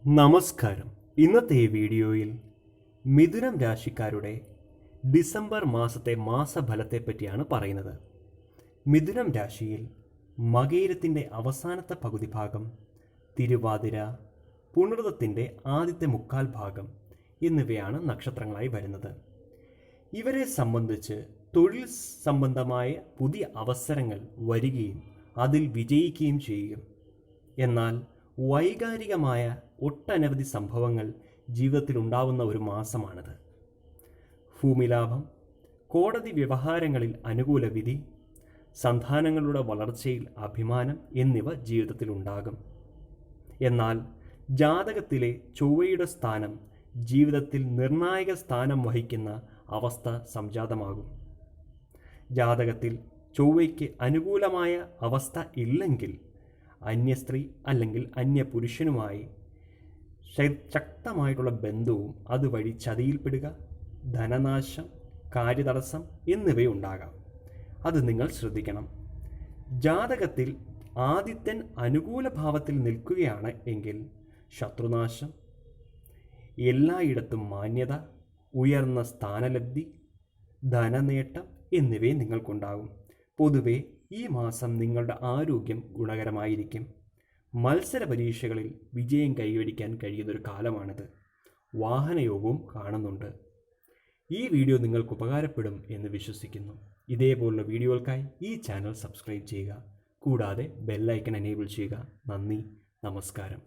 നമസ്കാരം. ഇന്നത്തെ ഈ വീഡിയോയിൽ മിഥുനം രാശിക്കാരുടെ ഡിസംബർ മാസത്തെ മാസഫലത്തെ പറ്റിയാണ് പറയുന്നത്. മിഥുനം രാശിയിൽ മകയിരത്തിൻ്റെ അവസാനത്തെ പകുതി ഭാഗം, തിരുവാതിര, പുണർതത്തിൻ്റെ ആദ്യത്തെ മുക്കാൽ ഭാഗം എന്നിവയാണ് നക്ഷത്രങ്ങളായി വരുന്നത്. ഇവരെ സംബന്ധിച്ച് തൊഴിൽ സംബന്ധമായ പുതിയ അവസരങ്ങൾ വരികയും അതിൽ വിജയിക്കുകയും ചെയ്യും. എന്നാൽ വൈകാരികമായ ഒട്ടനവധി സംഭവങ്ങൾ ജീവിതത്തിൽ ഉണ്ടാവുന്ന ഒരു മാസമാണിത്. ഭൂമിലാഭം, കോടതി വ്യവഹാരങ്ങളിൽ അനുകൂല വിധി, സന്താനങ്ങളുടെ വളർച്ചയിൽ അഭിമാനം എന്നിവ ജീവിതത്തിൽ ഉണ്ടാകും. എന്നാൽ ജാതകത്തിലെ ചൊവ്വയുടെ സ്ഥാനം ജീവിതത്തിൽ നിർണായക സ്ഥാനം വഹിക്കുന്ന അവസ്ഥ സംജാതമാകും. ജാതകത്തിൽ ചൊവ്വയ്ക്ക് അനുകൂലമായ അവസ്ഥ ഇല്ലെങ്കിൽ അന്യസ്ത്രീ അല്ലെങ്കിൽ അന്യപുരുഷനുമായി ശക്തമായിട്ടുള്ള ബന്ധവും അതുവഴി ചതിയിൽപ്പെടുക, ധനനാശം, കാര്യതടസ്സം എന്നിവയുണ്ടാകാം. അത് നിങ്ങൾ ശ്രദ്ധിക്കണം. ജാതകത്തിൽ ആദിത്യൻ അനുകൂല ഭാവത്തിൽ നിൽക്കുകയാണ് എങ്കിൽ ശത്രുനാശം, എല്ലായിടത്തും മാന്യത, ഉയർന്ന സ്ഥാനലബ്ധി, ധനനേട്ടം എന്നിവയും നിങ്ങൾക്കുണ്ടാകും. പൊതുവെ ഈ മാസം നിങ്ങളുടെ ആരോഗ്യം ഗുണകരമായിരിക്കും. മത്സര പരീക്ഷകളിൽ വിജയം കൈവരിക്കാൻ കഴിയുന്നൊരു കാലമാണിത്. വാഹനയോഗവും കാണുന്നുണ്ട്. ഈ വീഡിയോ നിങ്ങൾക്ക് ഉപകാരപ്പെടും എന്ന് വിശ്വസിക്കുന്നു. ഇതേപോലുള്ള വീഡിയോകൾക്കായി ഈ ചാനൽ സബ്സ്ക്രൈബ് ചെയ്യുക. കൂടാതെ ബെല്ലൈക്കൺ എനേബിൾ ചെയ്യുക. നന്ദി, നമസ്കാരം.